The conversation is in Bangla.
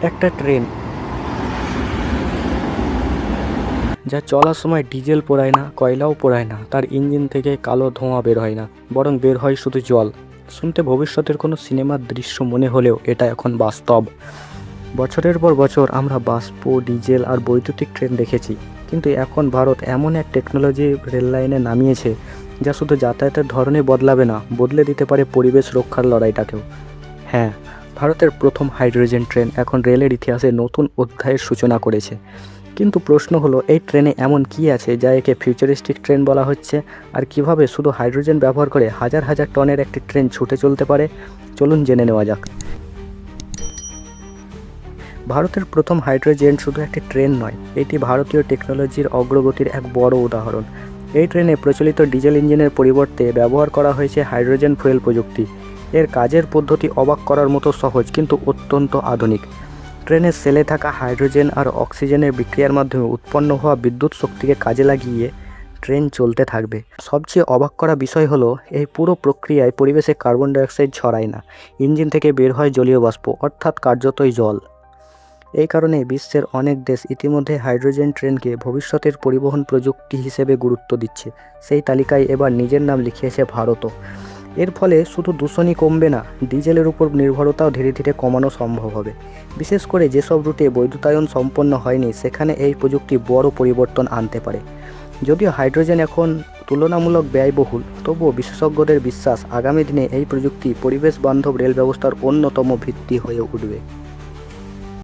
একটা ট্রেন যা চলার সময় ডিজেল পোড়ায় না, কয়লাও পোড়ায় না, তার ইঞ্জিন থেকে কালো ধোঁয়া বের হয় না, বরং বের হয় শুধু জল। শুনতে ভবিষ্যতের কোনো সিনেমার দৃশ্য মনে হলেও এটা এখন বাস্তব। বছরের পর বছর আমরা বাষ্প, ডিজেল আর বৈদ্যুতিক ট্রেন দেখেছি, কিন্তু এখন ভারত এমন এক টেকনোলজি রেল লাইনে নামিয়েছে যা শুধু যাতায়াতের ধরনে বদলাবে না, বদলে দিতে পারে পরিবেশ রক্ষার লড়াইটাকেও। হ্যাঁ, ভারতের প্রথম হাইড্রোজেন ট্রেন এখন রেলের ইতিহাসে নতুন অধ্যায়ের সূচনা করেছে। কিন্তু প্রশ্ন হলো, এই ট্রেনে এমন কী আছে যা একে ফিউচারিস্টিক ট্রেন বলা হচ্ছে, আর কিভাবে শুধু হাইড্রোজেন ব্যবহার করে হাজার হাজার টনের একটি ট্রেন ছুটে চলতে পারে? চলুন জেনে নেওয়া যাক। ভারতের প্রথম হাইড্রোজেন শুধু একটি ট্রেন নয়, এটি ভারতীয় টেকনোলজির অগ্রগতির এক বড় উদাহরণ। এই ট্রেনে প্রচলিত ডিজেল ইঞ্জিনের পরিবর্তে ব্যবহার করা হয়েছে হাইড্রোজেন ফুয়েল প্রযুক্তি। এর কাজের পদ্ধতি অবাক করার মতো সহজ, কিন্তু অত্যন্ত আধুনিক। ট্রেনের সেলে থাকা হাইড্রোজেন আর অক্সিজেনের বিক্রিয়ার মাধ্যমে উৎপন্ন হওয়া বিদ্যুৎ শক্তিকে কাজে লাগিয়ে ট্রেন চলতে থাকবে। সবচেয়ে অবাক করা বিষয় হলো, এই পুরো প্রক্রিয়ায় পরিবেশে কার্বন ডাইঅক্সাইড ছড়ায় না। ইঞ্জিন থেকে বের হয় জলীয় বাষ্প, অর্থাৎ কার্যতই জল। এই কারণে বিশ্বের অনেক দেশ ইতিমধ্যে হাইড্রোজেন ট্রেনকে ভবিষ্যতের পরিবহন প্রযুক্তি হিসেবে গুরুত্ব দিচ্ছে। সেই তালিকায় এবার নিজের নাম লিখিয়েছে ভারতও। এর ফলে শুধু দূষণই কমবে না, ডিজেলের উপর নির্ভরতাও ধীরে ধীরে কমানো সম্ভব হবে। বিশেষ করে যেসব রুটে বৈদ্যুতায়ন সম্পন্ন হয়নি, সেখানে এই প্রযুক্তি বড় পরিবর্তন আনতে পারে। যদিও হাইড্রোজেন এখন তুলনামূলক ব্যয়বহুল, তবুও বিশেষজ্ঞদের বিশ্বাস আগামী দিনে এই প্রযুক্তি পরিবেশ বান্ধব রেল ব্যবস্থার অন্যতম ভিত্তি হয়ে উঠবে।